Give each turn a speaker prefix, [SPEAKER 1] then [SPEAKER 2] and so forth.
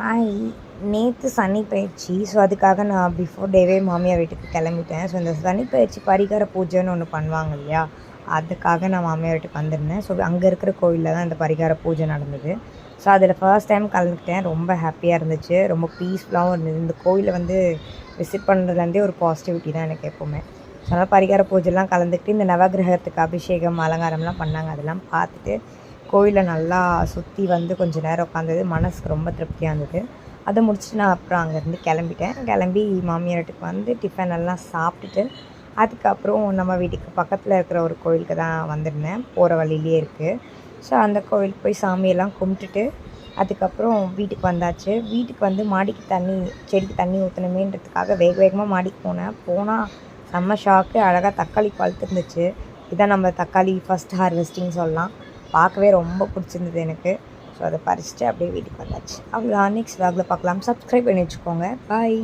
[SPEAKER 1] Hi. நேற்று சனி பயிற்சி. So அதுக்காக நான் பிஃபோர் டேவே மாமியார் வீட்டுக்கு கிளம்பிட்டேன். ஸோ இந்த சனி பயிற்சி பரிகார பூஜைன்னு ஒன்று பண்ணுவாங்க இல்லையா, அதுக்காக நான் மாமியார் வீட்டுக்கு வந்திருந்தேன். ஸோ அங்கே இருக்கிற கோவிலில் தான் இந்த பரிகார பூஜை நடந்தது. ஸோ அதில் ஃபர்ஸ்ட் டைம் கலந்துக்கிட்டேன். ரொம்ப ஹாப்பியாக இருந்துச்சு, ரொம்ப பீஸ்ஃபுல்லாகவும் இருந்தது. இந்த கோவிலை வந்து விசிட் பண்ணுறதுலேருந்தே ஒரு பாசிட்டிவிட்டி தான் எனக்கு எப்போவுமே. ஸோ அதனால் பரிகார பூஜைலாம் கலந்துக்கிட்டு இந்த நவகிரகத்துக்கு அபிஷேகம் அலங்காரம்லாம் பண்ணாங்க. அதெல்லாம் பார்த்துட்டு கோயிலை நல்லா சுற்றி வந்து கொஞ்சம் நேரம் உட்காந்தது. மனசுக்கு ரொம்ப திருப்தியாக இருந்தது. அதை முடிச்சுட்டு நான் அப்புறம் அங்கேருந்து கிளம்பிட்டேன். கிளம்பி மாமியார் வீட்டுக்கு வந்து டிஃபன் எல்லாம் சாப்பிட்டுட்டு அதுக்கப்புறம் நம்ம வீட்டுக்கு பக்கத்தில் இருக்கிற ஒரு கோயிலுக்கு தான் வந்திருந்தேன். போகிற வழியிலே இருக்குது. ஸோ அந்த கோவிலுக்கு போய் சாமியெல்லாம் கும்பிட்டுட்டு அதுக்கப்புறம் வீட்டுக்கு வந்தாச்சு. வீட்டுக்கு வந்து மாடிக்கு செடிக்கு தண்ணி ஊற்றணுமேன்றதுக்காக வேக வேகமாக மாடிக்கு போனால் செம்ம ஷாக்கு. அழகாக தக்காளி பழுத்துருந்துச்சு. இதான் நம்ம தக்காளி ஃபஸ்ட் ஹார்வெஸ்டிங் சொல்லலாம். பார்க்கவே ரொம்ப பிடிச்சிருந்தது எனக்கு. ஸோ அதை பறிச்சுட்டு அப்படியே வீட்டுக்கு வந்தாச்சு. அவ்வளோதான். நெக்ஸ்ட் vlogல பார்க்கலாம். சப்ஸ்கிரைப் பண்ணி வச்சுக்கோங்க. பாய்.